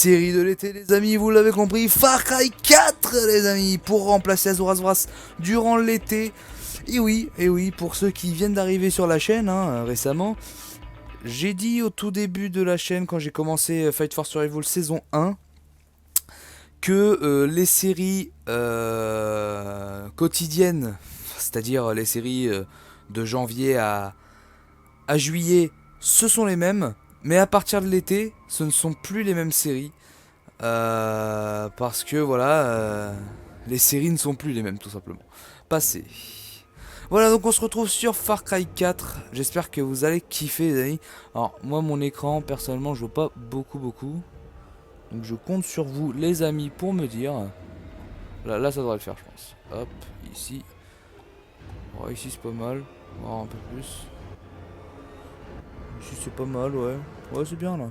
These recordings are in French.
série de l'été les amis, vous l'avez compris, Far Cry 4 les amis, pour remplacer Azoras Vras durant l'été. Et oui, pour ceux qui viennent d'arriver sur la chaîne récemment, j'ai dit au tout début de la chaîne quand j'ai commencé Fight for Survival saison 1 que les séries quotidiennes, c'est-à-dire les séries de janvier à juillet, ce sont les mêmes, mais à partir de l'été, ce ne sont plus les mêmes séries. Parce que voilà, les séries ne sont plus les mêmes tout simplement. Passé. Voilà, donc on se retrouve sur Far Cry 4. J'espère que vous allez kiffer les amis. Alors moi mon écran personnellement je vois pas beaucoup. Donc je compte sur vous les amis pour me dire. Là ça devrait le faire je pense. Hop, ici. Oh, ici c'est pas mal. On va voir un peu plus. Ici c'est pas mal ouais. Ouais c'est bien là.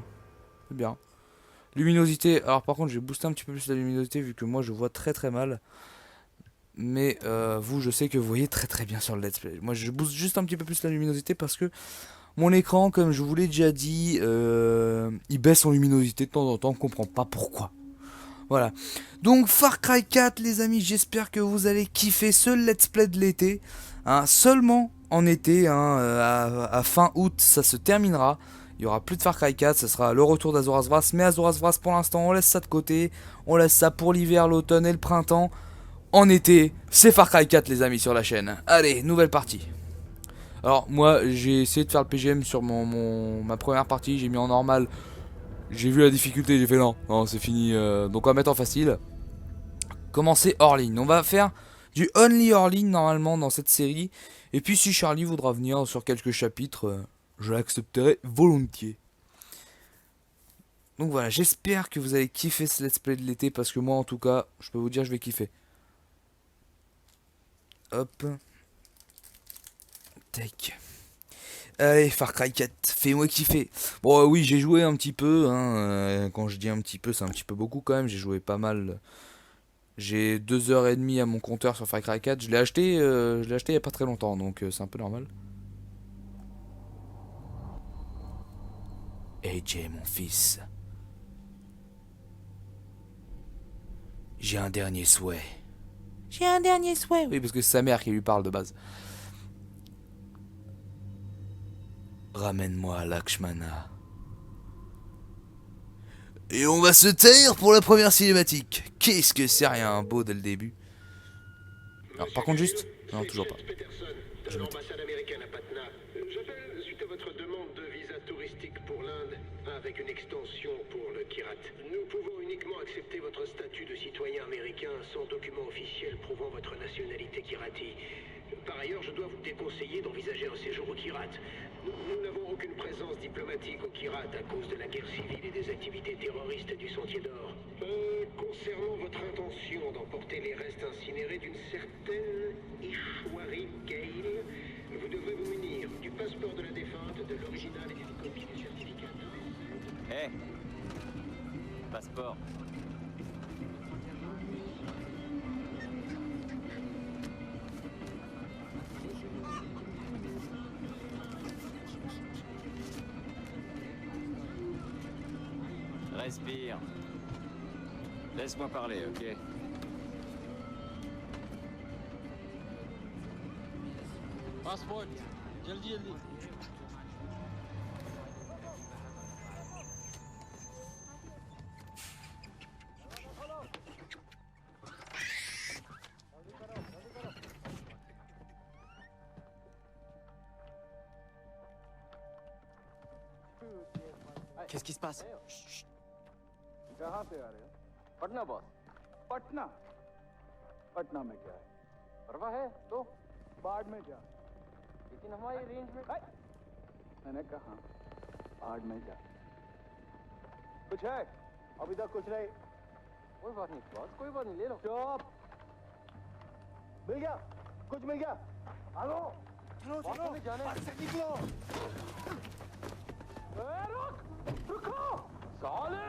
C'est bien. Luminosité, alors par contre je vais booster un petit peu plus la luminosité vu que moi je vois très mal. Mais vous je sais que vous voyez très bien sur le let's play. Moi je booste juste un petit peu plus la luminosité parce que mon écran comme je vous l'ai déjà dit il baisse en luminosité de temps en temps, on comprend pas pourquoi. Voilà. Donc Far Cry 4 les amis, j'espère que vous allez kiffer ce let's play de l'été. Seulement en été, à fin août ça se terminera. Il n'y aura plus de Far Cry 4, ce sera le retour d'Azoras Vras. Mais Azoras Vras pour l'instant on laisse ça de côté. On laisse ça pour l'hiver, l'automne et le printemps. En été, c'est Far Cry 4 les amis sur la chaîne. Allez, nouvelle partie. Alors moi j'ai essayé de faire le PGM sur ma première partie, j'ai mis en normal. J'ai vu la difficulté, j'ai fait non c'est fini. Donc on va mettre en facile. Commencer hors ligne. On va faire du only hors ligne normalement dans cette série. Et puis si Charlie voudra venir sur quelques chapitres, je l'accepterai volontiers. Donc voilà, j'espère que vous allez kiffer ce let's play de l'été parce que moi en tout cas, je peux vous dire je vais kiffer. Hop. Tac. Allez, Far Cry 4, fais-moi kiffer. Bon oui, j'ai joué un petit peu, quand je dis un petit peu, c'est un petit peu beaucoup quand même, j'ai joué pas mal. J'ai 2h30 à mon compteur sur Far Cry 4, je l'ai acheté il y a pas très longtemps, donc c'est un peu normal. AJ mon fils. J'ai un dernier souhait. J'ai un dernier souhait. Oui, parce que c'est sa mère qui lui parle de base. Ramène-moi Lakshmana. Et on va se taire pour la première cinématique. Qu'est-ce que c'est rien beau dès le début. Alors, par contre juste... Non, toujours pas. Je me tais. J'appelle suite à votre demande de visa touristique pour l'Inde, avec une extension pour le Kirat. Nous pouvons uniquement accepter votre statut de citoyen américain sans document officiel prouvant votre nationalité kirati. Par ailleurs, je dois vous déconseiller d'envisager un séjour au Kirat. Nous n'avons aucune présence diplomatique au Kirat à cause de la guerre civile et des activités terroristes du Sentier d'Or. Concernant votre intention d'emporter les restes incinérés d'une certaine Ishwari Gale, vous devrez vous munir du passeport de la défunte, de l'original et d'une copie du certificat. Hé Passeport. Respire. Laisse-moi parler, ok? Passport जल्दी जल्दी Qu'est-ce qui se passe? कहाँ से आ रहे हो? पटना बॉस। पटना? पटना में क्या है? परवाह है तो बाढ़ में जा। लेकिन हमारी रेंज में मैंने कहा बाढ़ में जा। कुछ है? अभी तक कुछ नहीं। कोई बात नहीं बॉस, कोई बात नहीं, ले लो। चुप। मिल गया? कुछ मिल गया? आलो। चलो चलो। जाने से निकलो। रुक! रुको! साले!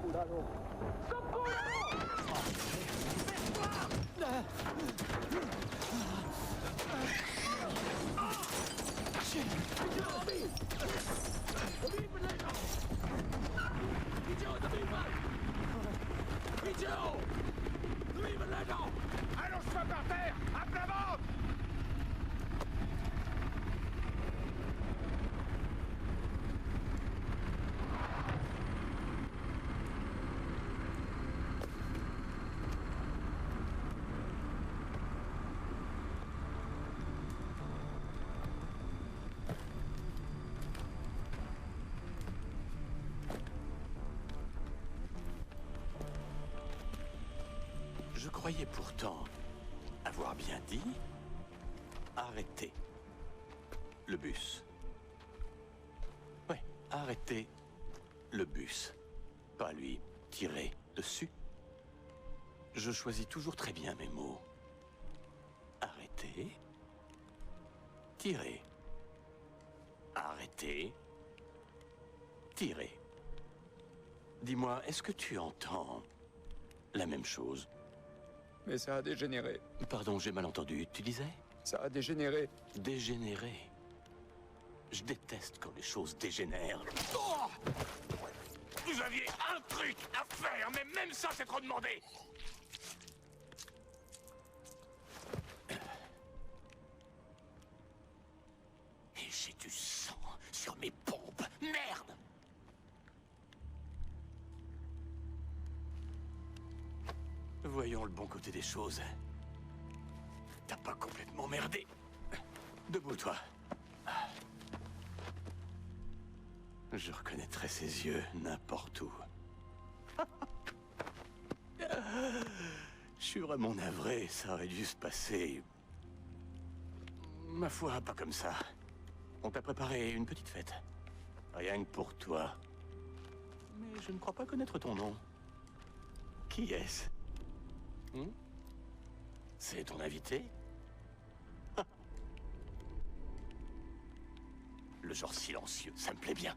उड़ा दो। सबको उड़ा दो! croyais pourtant avoir bien dit arrêtez le bus. Ouais, arrêtez le bus. Pas lui tirer dessus. Je choisis toujours très bien mes mots. Arrêtez. Tirer. Arrêtez. Tirer. Dis-moi, est-ce que tu entends la même chose? Mais ça a dégénéré. Pardon, j'ai mal entendu. Tu disais? Ça a dégénéré. Dégénérer. Je déteste quand les choses dégénèrent. Oh! Vous aviez un truc à faire, mais même ça, c'est trop demandé. Et j'ai du sang sur mes pompes. Merde! Voyons le bon côté des choses. T'as pas complètement merdé. Debout, toi. Je reconnaîtrais ses yeux n'importe où. Je suis vraiment navré, ça aurait dû se passer... Ma foi, pas comme ça. On t'a préparé une petite fête. Rien que pour toi. Mais je ne crois pas connaître ton nom. Qui est-ce? C'est ton invité? Le genre silencieux, ça me plaît bien.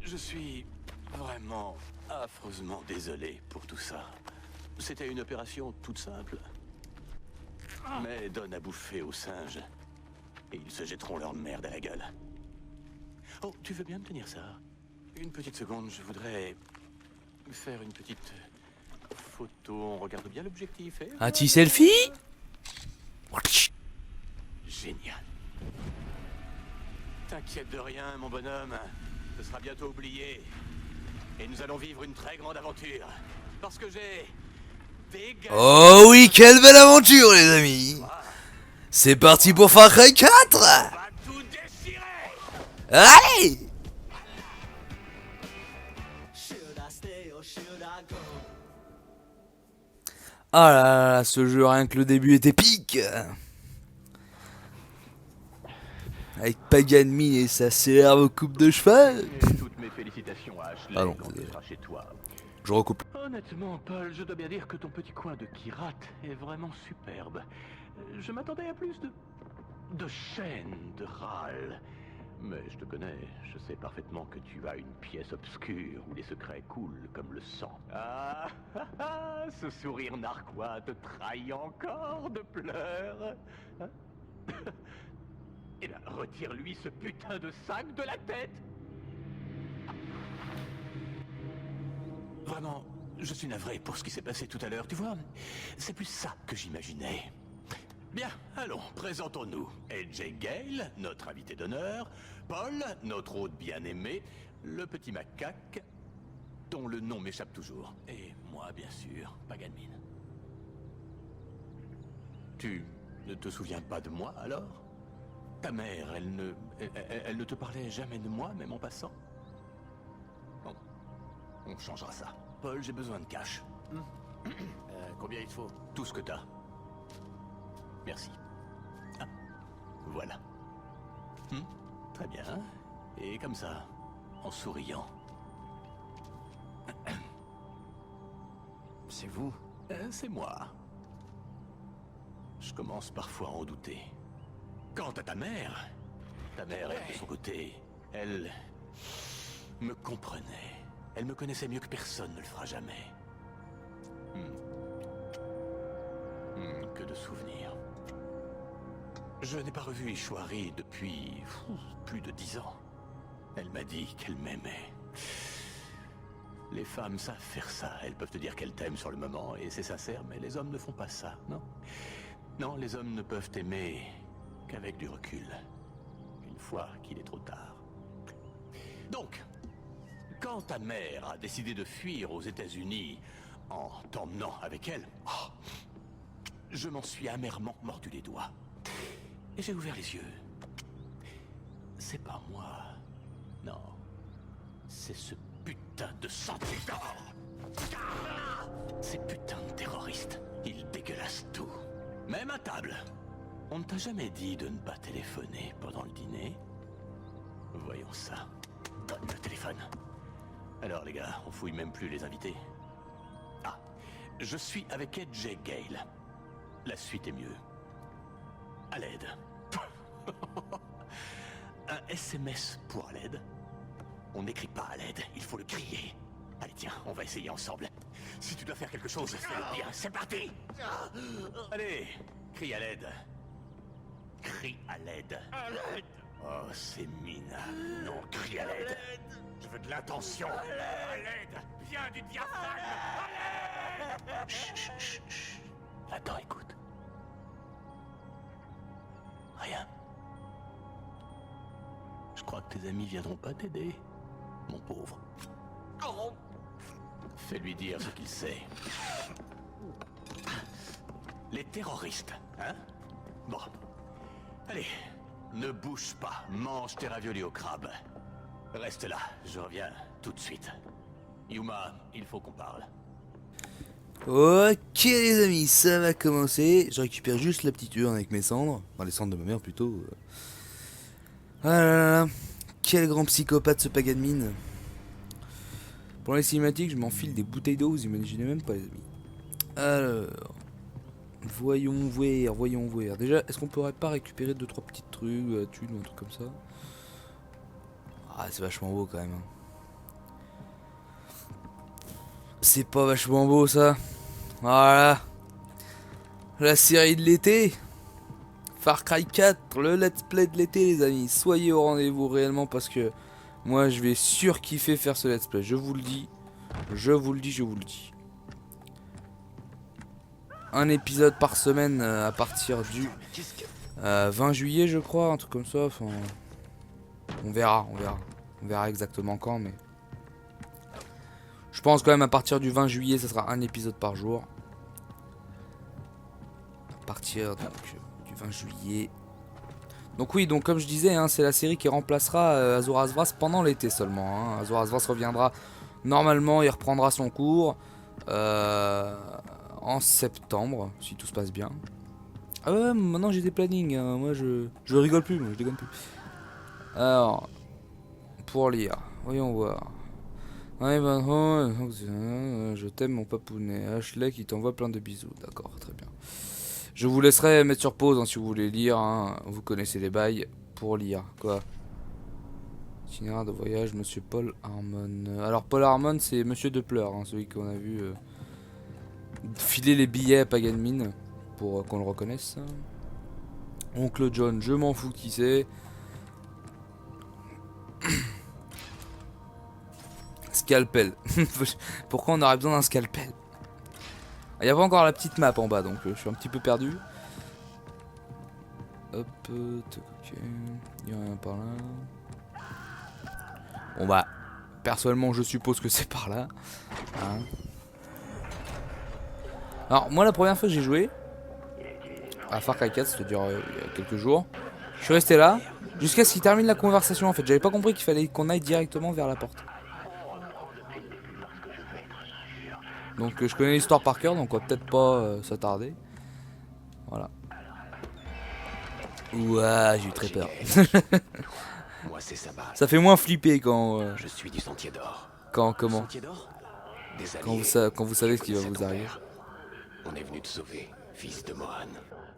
Je suis vraiment affreusement désolé pour tout ça. C'était une opération toute simple. Mais donne à bouffer aux singes. Et ils se jetteront leur merde à la gueule. Oh, tu veux bien me tenir ça? Une petite seconde, je voudrais faire une petite photo. On regarde bien l'objectif. Et Un petit selfie? génial. T'inquiète de rien, mon bonhomme. Ce sera bientôt oublié. Et nous allons vivre une très grande aventure. Parce que j'ai... Oh oui, quelle belle aventure, les amis! C'est parti pour Far Cry 4! On va tout déchirer! Allez! Ah là là là, ce jeu, rien que le début est épique! Avec Pagan Min et sa célèbre coupe de cheval! Toutes mes félicitations à Ashley Pardon, quand tu seras chez toi. je recoupe. Honnêtement, Paul, je dois bien dire que ton petit coin de Kirat est vraiment superbe. Je m'attendais à plus de chaînes, de râles. Mais je te connais, je sais parfaitement que tu as une pièce obscure où les secrets coulent comme le sang. Ah, ce sourire narquois te trahit encore de pleurs. Hein? Eh bien, retire-lui ce putain de sac de la tête. Vraiment, je suis navré pour ce qui s'est passé tout à l'heure, tu vois. C'est plus ça que j'imaginais. Bien, allons, présentons-nous. AJ Gale, notre invité d'honneur, Paul, notre hôte bien-aimé, le petit macaque, dont le nom m'échappe toujours, et moi, bien sûr, Pagan Min. Tu ne te souviens pas de moi, alors? Ta mère, elle ne te parlait jamais de moi, même en passant? Bon, on changera ça. Paul, j'ai besoin de cash. Combien il te faut? Tout ce que t'as. Merci. Ah, voilà. Très bien. Et comme ça, en souriant. C'est vous? C'est moi. Je commence parfois à en douter. Quant à ta mère, elle, de son côté, elle me comprenait. Elle me connaissait mieux que personne ne le fera jamais. Que de souvenirs. Je n'ai pas revu Ishwari depuis plus de 10 ans. Elle m'a dit qu'elle m'aimait. Les femmes savent faire ça. Elles peuvent te dire qu'elles t'aiment sur le moment et c'est sincère, mais les hommes ne font pas ça, non? Non, les hommes ne peuvent aimer qu'avec du recul. Une fois qu'il est trop tard. Donc, quand ta mère a décidé de fuir aux États-Unis en t'emmenant avec elle, je m'en suis amèrement mordu les doigts. Et j'ai ouvert les yeux. C'est pas moi. Non. C'est ce putain de sentier d'or. Ces putains de terroristes, ils dégueulassent tout. Même à table. On ne t'a jamais dit de ne pas téléphoner pendant le dîner? Voyons ça. Donne le téléphone. Alors les gars, on fouille même plus les invités. Ah, je suis avec AJ Gale. La suite est mieux. À l'aide. Un SMS pour à l'aide. On n'écrit pas à l'aide, il faut le crier. Allez tiens, on va essayer ensemble. Si tu dois faire quelque chose, fais-le bien, c'est parti. Allez, crie à l'aide. Crie à l'aide. À l'aide. Oh, c'est minable. Non, crie à l'aide. Je veux de l'intention. À l'aide. Viens du diaphragme. À l'aide. Chut, chut, chut, chut. Attends, écoute. Rien. Je crois que tes amis viendront pas t'aider, mon pauvre. Fais-lui dire ce qu'il sait. Les terroristes, hein? Bon. Allez, ne bouge pas. Mange tes raviolis au crabe. Reste là, je reviens tout de suite. Yuma, il faut qu'on parle. Ok les amis, ça va commencer. Je récupère juste la petite urne avec mes cendres. Enfin les cendres de ma mère plutôt. Ah là là là. Quel grand psychopathe ce Paganmin. Pour les cinématiques, je m'enfile des bouteilles d'eau, vous imaginez même pas les amis. Alors, voyons voir. Déjà, est-ce qu'on pourrait pas récupérer 2-3 petits trucs, thunes ou un truc comme ça? Ah, c'est vachement beau quand même. Hein. C'est pas vachement beau ça. Voilà. La série de l'été. Far Cry 4, le let's play de l'été les amis. Soyez au rendez-vous réellement parce que moi je vais surkiffer faire ce let's play. Je vous le dis. Je vous le dis. Un épisode par semaine à partir du 20 juillet je crois. Un truc comme ça. Enfin, on verra exactement quand mais... Je pense quand même à partir du 20 juillet ça sera un épisode par jour. À partir donc... 20 juillet. Donc oui, donc comme je disais, hein, c'est la série qui remplacera Azor Asvras pendant l'été seulement. Hein. Azor Asvras reviendra normalement, il reprendra son cours en septembre, si tout se passe bien. Ah ouais, maintenant j'ai des plannings, hein. Moi je rigole plus, moi je déconne plus. Alors, pour lire, voyons voir. Ouais, je t'aime mon papounet. Ashley qui t'envoie plein de bisous. D'accord, très bien. Je vous laisserai mettre sur pause hein, si vous voulez lire. Hein. Vous connaissez les bails pour lire. Quoi? Itinéraire de voyage, Monsieur Paul Harmon. Alors Paul Harmon, c'est Monsieur de Pleurs, hein, celui qu'on a vu filer les billets à Paganmin pour qu'on le reconnaisse. Oncle John, je m'en fous qui c'est. Scalpel. Pourquoi on aurait besoin d'un scalpel? Il n'y a pas encore la petite map en bas donc je suis un petit peu perdu. Hop, ok, il n'y a rien par là. Bon bah, personnellement je suppose que c'est par là. Hein. Alors moi la première fois que j'ai joué à Far Cry 4, c'est-à-dire il y a quelques jours, je suis resté là jusqu'à ce qu'il termine la conversation en fait. J'avais pas compris qu'il fallait qu'on aille directement vers la porte. Donc je connais l'histoire par cœur, donc on va peut-être pas s'attarder. Voilà. Ouah, j'ai eu très peur. Moi c'est Sabah. Ça fait moins flipper quand... Je suis du Sentier d'Or. Comment Sentier d'Or? Des quand alliés. vous savez ce qui va vous arriver. On est venu te sauver, fils de Mohan.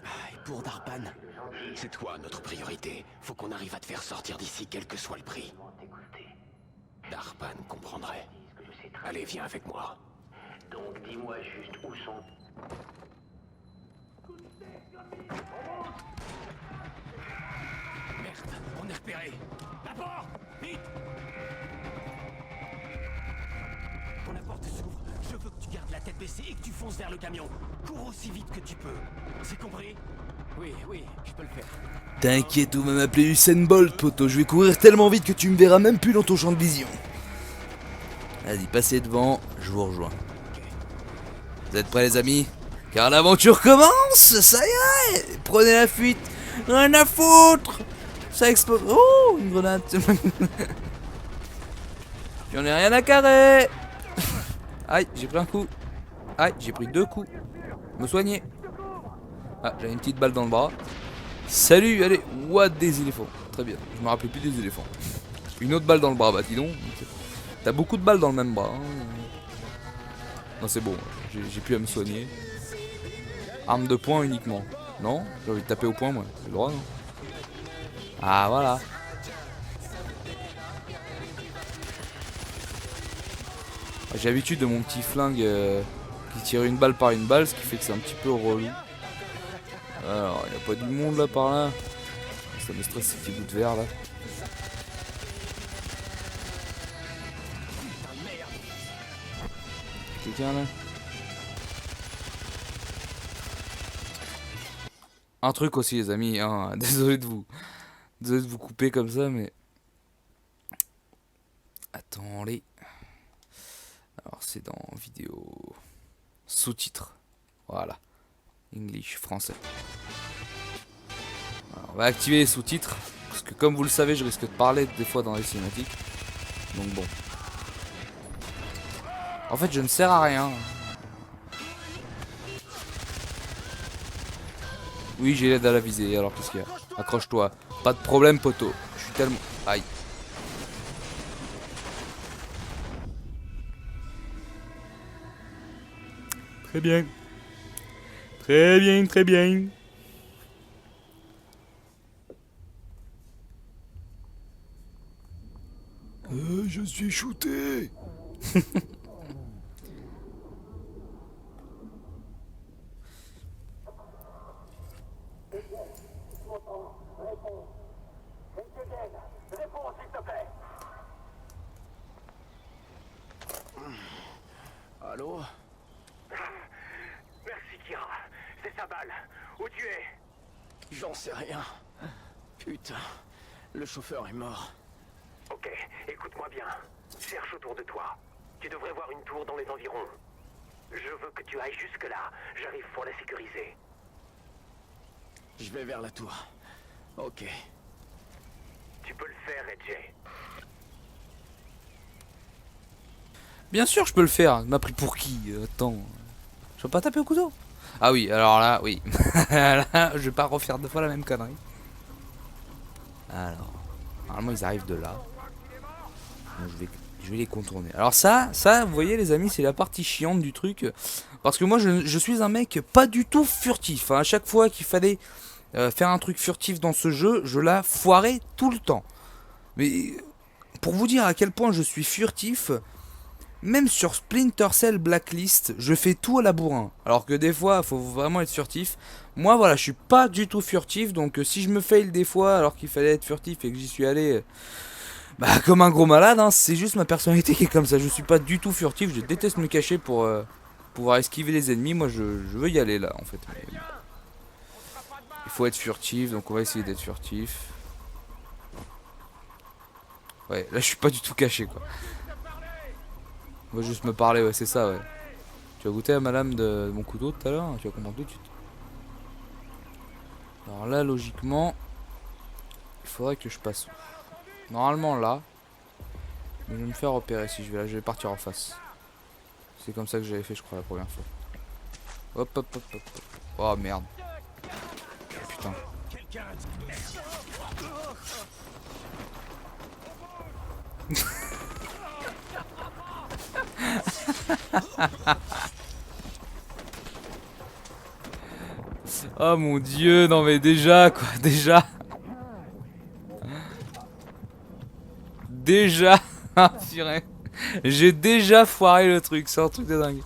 Ah, et pour Darpan, c'est toi notre priorité. Faut qu'on arrive à te faire sortir d'ici, quel que soit le prix. Darpan comprendrait. Allez, viens avec moi. Donc dis-moi juste où sont... Merde, on est repéré. La porte! Vite! Quand la porte s'ouvre, je veux que tu gardes la tête baissée et que tu fonces vers le camion. Cours aussi vite que tu peux. C'est compris? Oui, je peux le faire. T'inquiète, on va m'appeler Usain Bolt, poto. Je vais courir tellement vite que tu me verras même plus dans ton champ de vision. Vas-y, passez devant, je vous rejoins. Vous êtes prêts les amis? Car l'aventure commence, ça y est. Prenez la fuite, rien à foutre. Ça explose. Oh, une grenade. J'en ai rien à carrer. Aïe, j'ai pris un coup. Aïe, j'ai pris 2 coups. Me soigner. Ah, j'avais une petite balle dans le bras. Salut, allez, what des éléphants. Très bien, je me rappelais plus des éléphants. Une autre balle dans le bras, bah dis donc. T'as beaucoup de balles dans le même bras. Hein. Non, c'est bon, j'ai plus à me soigner. Arme de poing uniquement. Non, j'ai envie de taper au poing, moi. J'ai le droit, non? Ah, voilà. J'ai l'habitude de mon petit flingue qui tire une balle par une balle, ce qui fait que c'est un petit peu relou. Alors, il n'y a pas du monde là par là. Ça me stresse ces petits bouts de verre là. Quelqu'un là? Un truc aussi les amis, hein. Désolé de vous couper comme ça mais... Attendez. Alors c'est dans vidéo... Sous-titres. Voilà. English, français. Alors, on va activer les sous-titres. Parce que comme vous le savez, je risque de parler des fois dans les cinématiques. Donc bon. En fait, je ne sers à rien. Oui, j'ai l'aide à la visée. Alors qu'est-ce qu'il y a? Accroche-toi. Pas de problème, poteau. Je suis tellement... Aïe. Très bien. Très bien, très bien. Je suis shooté. Allô? Merci, Kira. C'est sa balle. Où tu es? J'en sais rien. Putain, le chauffeur est mort. Ok, écoute-moi bien. Cherche autour de toi. Tu devrais voir une tour dans les environs. Je veux que tu ailles jusque-là. J'arrive pour la sécuriser. Je vais vers la tour. Ok. Tu peux le faire, Edge. Bien sûr, je peux le faire. Il m'a pris pour qui? Attends. Je peux pas taper au couteau? Ah oui, alors là, oui. Là, je vais pas refaire 2 fois la même connerie. Alors, normalement, ils arrivent de là. Donc, je vais les contourner. Alors ça, vous voyez les amis, c'est la partie chiante du truc. Parce que moi, je suis un mec pas du tout furtif. Hein. À chaque fois qu'il fallait faire un truc furtif dans ce jeu, je la foirais tout le temps. Mais pour vous dire à quel point je suis furtif, même sur Splinter Cell Blacklist, je fais tout à la bourrin. Alors que des fois, il faut vraiment être furtif. Moi, voilà, je suis pas du tout furtif. Donc si je me fail des fois alors qu'il fallait être furtif et que j'y suis allé... Bah comme un gros malade, hein, c'est juste ma personnalité qui est comme ça. Je suis pas du tout furtif, je déteste me cacher pour pouvoir esquiver les ennemis. Moi je veux y aller là en fait. Mais il faut être furtif, donc on va essayer d'être furtif. Ouais, là je suis pas du tout caché quoi. On va juste me parler, ouais c'est ça ouais. Tu as goûté à ma lame de mon couteau tout à l'heure, tu vas comprendre tout de suite. Alors là logiquement, il faudrait que je passe. Normalement là, mais je vais me faire repérer si je vais là, je vais partir en face. C'est comme ça que j'avais fait je crois la première fois. Hop hop hop hop. Oh merde. Putain. Oh mon dieu, non mais déjà quoi, déjà. Déjà, j'ai déjà foiré le truc, c'est un truc de dingue.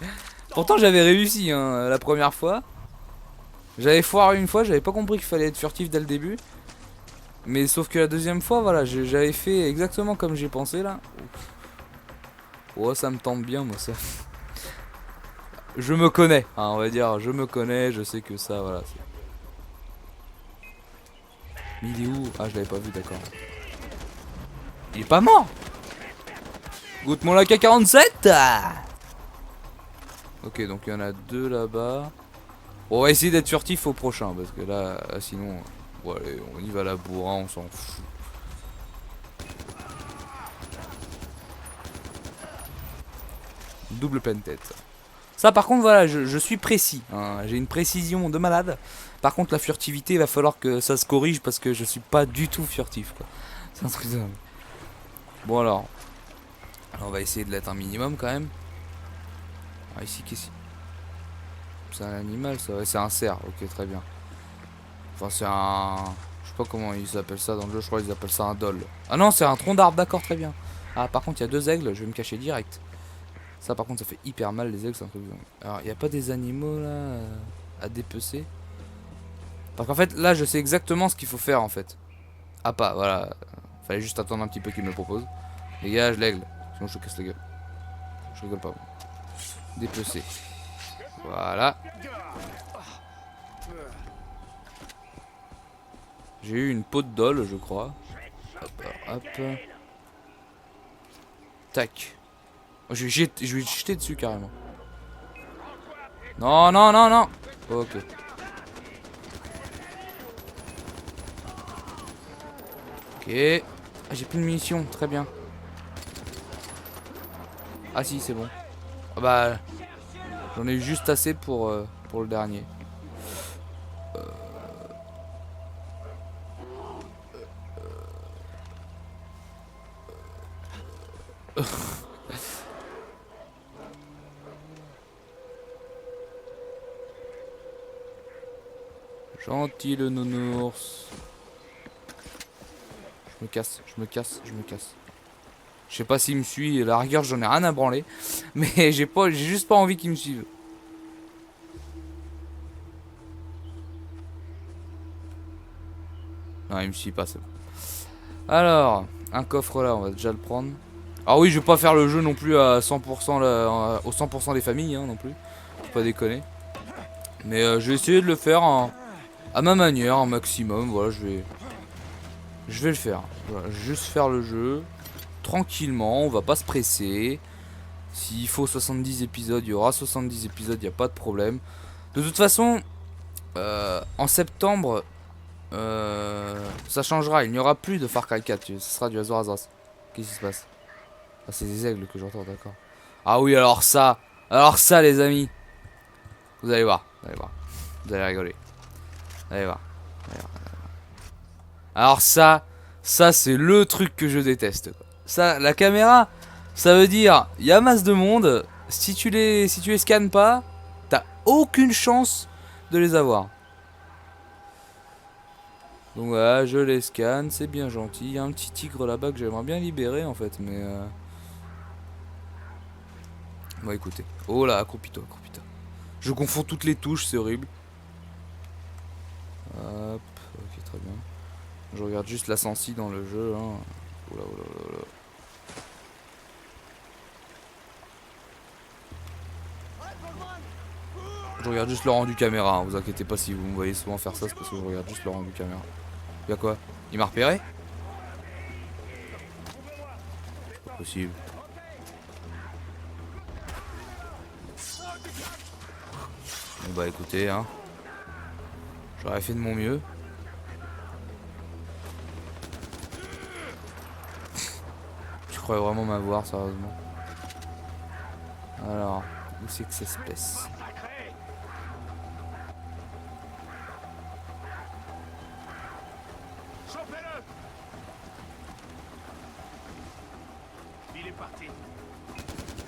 Pourtant j'avais réussi hein, la première fois. J'avais foiré une fois, j'avais pas compris qu'il fallait être furtif dès le début. Mais sauf que la deuxième fois, voilà, j'avais fait exactement comme j'ai pensé là. Oh ça me tente bien moi ça. Je me connais, hein, on va dire, je me connais, je sais que ça, voilà. Mais il est où? Ah je l'avais pas vu, d'accord. Il est pas mort. Goûte mon AK-47. Ok, donc il y en a 2 là-bas. Bon, on va essayer d'être furtif au prochain, parce que là, sinon... Bon allez, on y va à la bourrin, on s'en fout. Double pleine tête. Ça par contre voilà, je suis précis. Hein. J'ai une précision de malade. Par contre la furtivité, il va falloir que ça se corrige parce que je suis pas du tout furtif quoi. C'est un truc de... Bon alors on va essayer de l'être un minimum quand même. Ah, ici qu'est-ce que c'est un animal ça? Ouais, c'est un cerf, ok très bien. Enfin c'est un... Je sais pas comment ils appellent ça dans le jeu, je crois qu'ils appellent ça un dol. Ah non c'est un tronc d'arbre, d'accord très bien. Ah par contre il y a 2 aigles, je vais me cacher direct. Ça par contre ça fait hyper mal les aigles, c'est un truc... Alors il n'y a pas des animaux là à dépecer? Parce qu'en fait là je sais exactement ce qu'il faut faire en fait. Ah pas, voilà. Fallait juste attendre un petit peu qu'il me le propose. Dégage l'aigle, sinon je te casse la gueule. Je rigole pas. Dépecer. Voilà. J'ai eu une peau de dol je crois. Hop, hop. Tac. Oh, je vais jeter dessus carrément. Non, non, non, non. Ok. Ok. Ah, j'ai plus de munitions, très bien. Ah si, c'est bon. Ah bah, j'en ai eu juste assez pour le dernier. Gentil le nounours. Je me casse, je me casse, je me casse. Je sais pas s'il me suit, à la rigueur j'en ai rien à branler. Mais j'ai juste pas envie qu'il me suive. Non il me suit pas, c'est bon. Alors, un coffre là, on va déjà le prendre. Ah oui, je vais pas faire le jeu non plus à 100% là, au 100% des familles hein, non plus. Faut pas déconner. Mais je vais essayer de le faire à ma manière, un maximum. Voilà, je vais le faire. Voilà, juste faire le jeu tranquillement, on va pas se presser. S'il faut 70 épisodes, il y aura 70 épisodes, il n'y a pas de problème. De toute façon, en septembre, ça changera. Il n'y aura plus de Far Cry 4, ce sera du Azor Azras. Qu'est-ce qui se passe? Ah, c'est des aigles que j'entends, d'accord. Ah oui, alors ça, les amis. Vous allez voir, vous allez voir. Vous allez rigoler. Allez voir. Alors ça c'est le truc que je déteste. Quoi. Ça, la caméra, ça veut dire, il y a masse de monde. Si tu les scannes pas, t'as aucune chance de les avoir. Donc voilà, je les scanne, c'est bien gentil. Il y a un petit tigre là-bas que j'aimerais bien libérer en fait, mais... Bon écoutez. Oh là, accroupis-toi, accroupis-toi. Je confonds toutes les touches, c'est horrible. Hop, ok, très bien. Je regarde juste la sensi dans le jeu. Hein. Oula, oula, oula, oula. Je regarde juste le rendu caméra, hein. Vous inquiétez pas si vous me voyez souvent faire ça, c'est parce que je regarde juste le rendu caméra. Y'a quoi? Il m'a repéré? Pas possible. Bon bah écoutez, hein. J'aurais fait de mon mieux. Je croyais vraiment m'avoir, sérieusement. Alors, où c'est que ça se passe?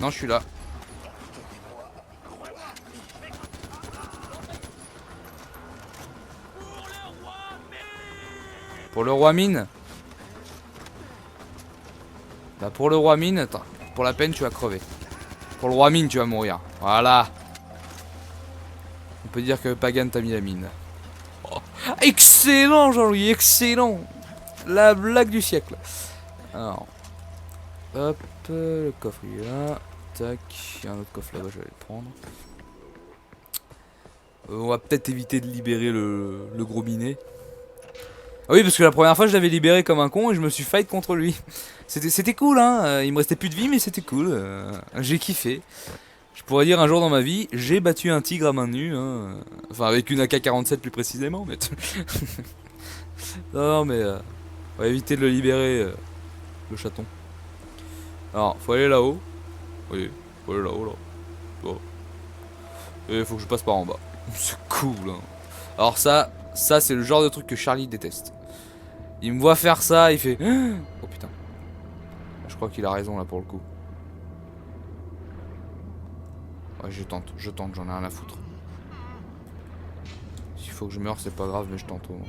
Non, je suis là. Pour le roi mine. Bah pour le roi mine, attends, pour la peine tu vas crever. Pour le roi mine tu vas mourir. Voilà. On peut dire que Pagan t'a mis la mine. Oh. Excellent Jean-Louis, excellent. La blague du siècle. Alors. Hop, le coffre il est là. Tac, il y a un autre coffre là-bas, je vais le prendre. On va peut-être éviter de libérer le gros minet. Ah oui, parce que la première fois je l'avais libéré comme un con et je me suis fight contre lui. C'était cool hein, il me restait plus de vie mais c'était cool. J'ai kiffé. Je pourrais dire un jour dans ma vie, j'ai battu un tigre à main nue. Hein. Enfin avec une AK-47 plus précisément. Mais non mais on va éviter de le libérer, le chaton. Alors, faut aller là-haut. Oui. Oh là là, oh là. Oh. Et il faut que je passe par en bas. C'est cool, hein. Alors ça c'est le genre de truc que Charlie déteste. Il me voit faire ça, il fait... Oh putain. Je crois qu'il a raison là pour le coup. Ouais, je tente, j'en ai rien à foutre. S'il faut que je meure, c'est pas grave, mais je tente au moins.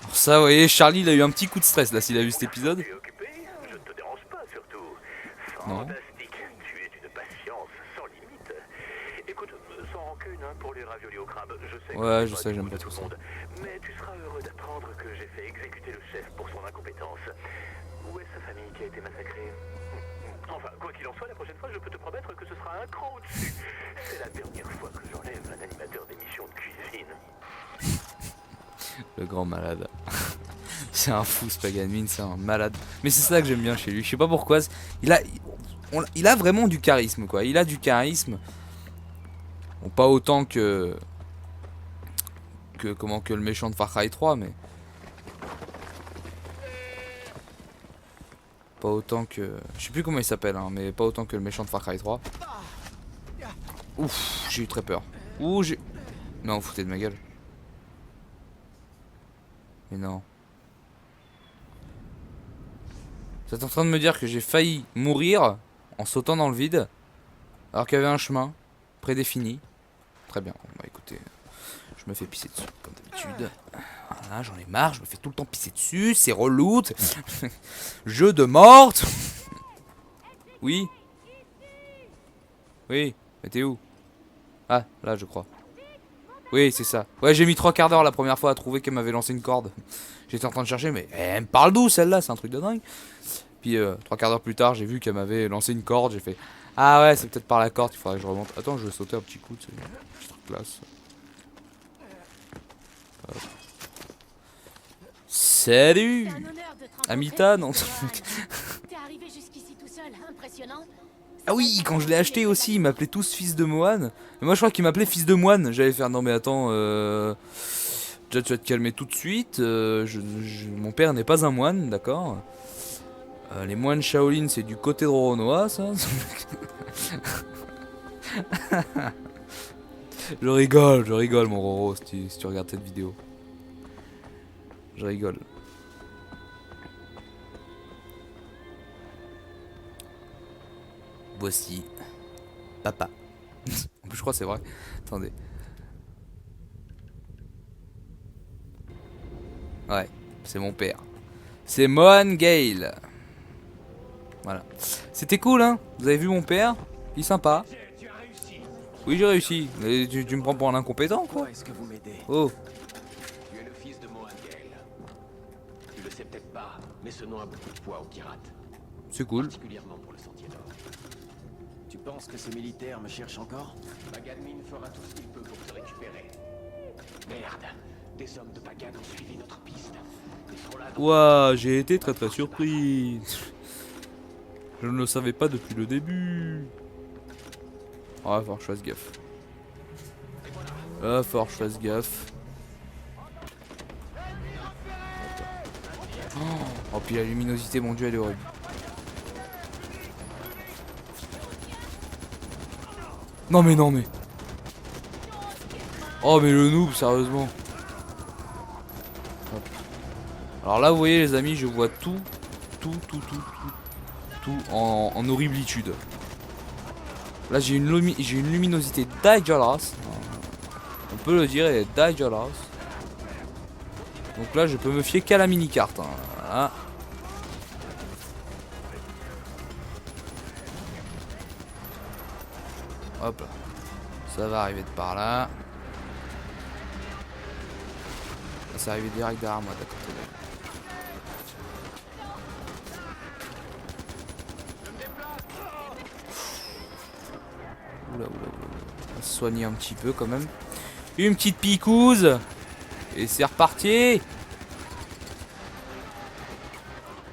Alors ça, vous voyez, Charlie, il a eu un petit coup de stress là, s'il a vu cet épisode. Tu es occupé? Je ne te dérange pas, surtout. Non. Fantastique. Tu es d'une patience sans limite. Écoute, sans rancune hein, pour les raviolis au crabe. Je sais que Ouais, c'est je pas sais, du j'aime goût pas de tout le ça. monde, mais tu seras heureux d'apprendre que j'ai fait exécuter le chef pour son incompétence. Où est sa famille qui a été massacrée? Enfin, quoi qu'il en soit, la prochaine fois, je peux te promettre que ce sera un cran au-dessus. C'est la dernière fois que j'enlève un animateur d'émission de cuisine. Le grand malade. C'est un fou, ce Paganmin, c'est un malade. Mais c'est ça que j'aime bien chez lui. Je sais pas pourquoi. Il a vraiment du charisme, quoi. Il a du charisme. Bon, pas autant que le méchant de Far Cry 3, mais pas autant que... Je sais plus comment il s'appelle, hein, mais pas autant que le méchant de Far Cry 3. Ouf, j'ai eu très peur. Ouh, j'ai... Non, vous foutez de ma gueule. Mais non. Vous êtes en train de me dire que j'ai failli mourir en sautant dans le vide, alors qu'il y avait un chemin prédéfini. Très bien, bon, bah écoutez, je me fais pisser dessus, comme d'habitude. Voilà, j'en ai marre, je me fais tout le temps pisser dessus, c'est relou. Jeu de morte. Oui. Oui, mais t'es où? Ah, là je crois. Oui, c'est ça. Ouais, j'ai mis 3 quarts d'heure la première fois à trouver qu'elle m'avait lancé une corde. J'étais en train de chercher, mais elle me parle d'où celle-là? C'est un truc de dingue. Puis 3 quarts d'heure plus tard, j'ai vu qu'elle m'avait lancé une corde. J'ai fait, ah ouais, c'est peut-être par la corde, il faudrait que je remonte. Attends, je vais sauter un petit coup, c'est un truc classe. Hop. Salut Amita, non. T'es arrivé jusqu'ici tout seul, impressionnant. Ah oui, quand je l'ai acheté aussi, ils m'appelaient tous fils de moine. Mais moi je crois qu'ils m'appelaient fils de moine. J'allais faire, non mais attends, déjà tu vas te calmer tout de suite. Mon père n'est pas un moine, d'accord. Les moines Shaolin, c'est du côté de Roronoa, ça. Je rigole mon Roro, si tu regardes cette vidéo. Je rigole. Voici papa. En plus, je crois que c'est vrai. Attendez. Ouais, c'est mon père. C'est Mohan Gale. Voilà. C'était cool, hein. Vous avez vu mon père? Il est sympa. Oui, j'ai réussi. Mais tu me prends pour un incompétent, quoi. Est-ce que vous m'aidez? Oh. Tu es le fils de Mohan Gale. Tu le sais peut-être pas, mais ce nom a beaucoup de poids au Kirat. C'est cool. Particulièrement pour le Sentier d'Or. Tu penses que ces militaires me cherchent encore? Paganmin fera tout ce qu'il peut pour te récupérer. Merde, des hommes de Pagan ont suivi notre piste. Ils sont là dans... Ouah, j'ai été très très surpris. Je ne le savais pas depuis le début. Ah, va falloir que je fasse gaffe. Ah, va falloir que je fasse gaffe. Oh, puis la luminosité, mon dieu, elle est horrible. Non mais non mais. Oh mais le noob, sérieusement. Hop. Alors là, vous voyez les amis, je vois tout en horriblitude. Là j'ai une luminosité dégueulasse. On peut le dire, elle est dégueulasse. Donc là je peux me fier qu'à la mini-carte. Hein. Voilà. Hop là. Ça va arriver de par là. Ça arrive direct derrière moi, d'accord. Oula. On va se soigner un petit peu quand même. Une petite picouse. Et c'est reparti.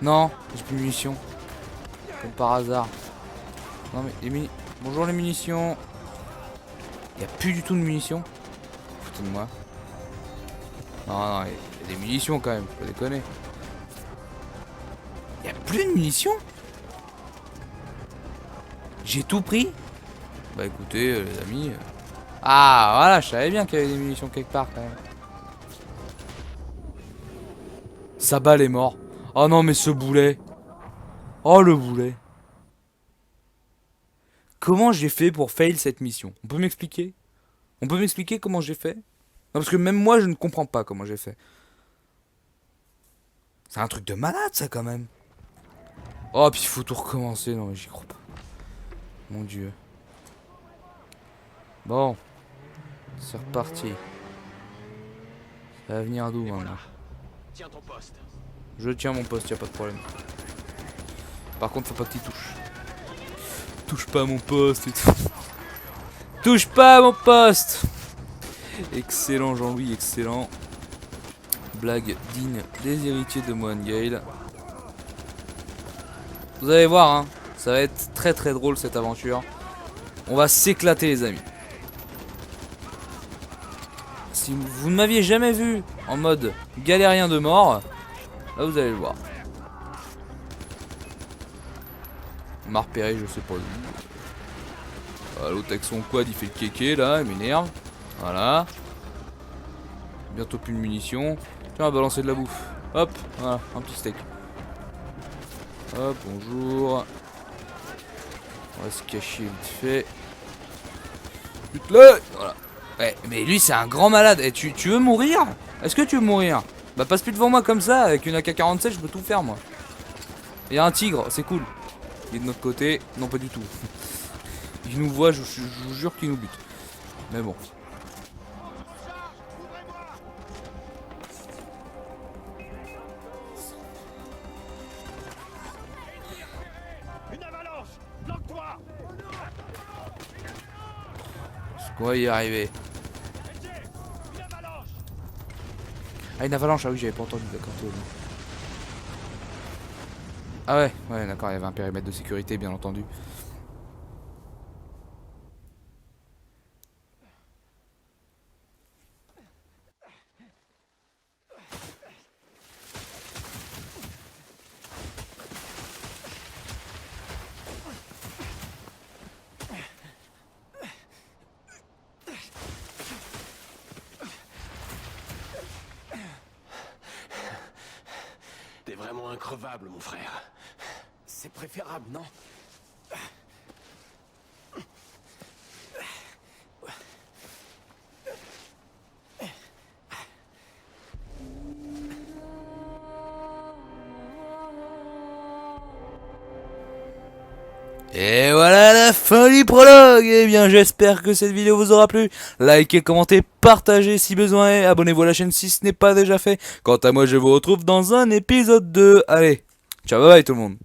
Non, j'ai plus de munitions. Comme par hasard. Non mais bonjour les munitions. Il n'y a plus du tout de munitions. Foutez de moi. Non, il y a des munitions quand même, faut pas déconner. Il n'y a plus de munitions? J'ai tout pris? Bah écoutez les amis. Ah voilà, je savais bien qu'il y avait des munitions quelque part quand même. Sa balle est mort. Oh non mais ce boulet. Oh le boulet. Comment j'ai fait pour fail cette mission? On peut m'expliquer? On peut m'expliquer comment j'ai fait? Non parce que même moi je ne comprends pas comment j'ai fait. C'est un truc de malade ça quand même. Oh puis il faut tout recommencer. Non mais j'y crois pas. Mon dieu. Bon. C'est reparti. Ça va venir d'où maintenant? Tiens ton poste. Je tiens mon poste, y a pas de problème. Par contre, faut pas que tu touches. Touche pas à mon poste et tout. Touche pas à mon poste. Excellent Jean-Louis, excellent. Blague digne des héritiers de Mohan Gale. Vous allez voir, hein, ça va être très très drôle cette aventure. On va s'éclater les amis. Si vous ne m'aviez jamais vu en mode galérien de mort, là vous allez le voir. On m'a repéré, je sais pas où. L'autre avec son quad il fait le kéké là, il m'énerve. Voilà. Bientôt plus de munitions. Tiens, on va balancer de la bouffe. Hop, voilà, un petit steak. Hop, bonjour. On va se cacher vite fait. Bute-le. Voilà. Ouais, mais lui c'est un grand malade. Et tu veux mourir? Est-ce que tu veux mourir? Bah passe plus devant moi comme ça, avec une AK-47 je peux tout faire moi. Il y a un tigre, c'est cool. Il est de notre côté, non pas du tout. Il nous voit, je vous jure qu'il nous bute. Mais bon. Une avalanche! Bloque-toi! Est-ce qu'on va y arriver? Une avalanche! Ah une avalanche, ah oui j'avais pas entendu, d'accord. Ah ouais, ouais d'accord, il y avait un périmètre de sécurité bien entendu. T'es vraiment increvable, mon frère. C'est préférable, non? Et voilà la fin du prologue. Eh bien j'espère que cette vidéo vous aura plu. Likez, commentez, partagez si besoin est. Abonnez-vous à la chaîne si ce n'est pas déjà fait. Quant à moi je vous retrouve dans un épisode 2. Allez, ciao bye bye tout le monde.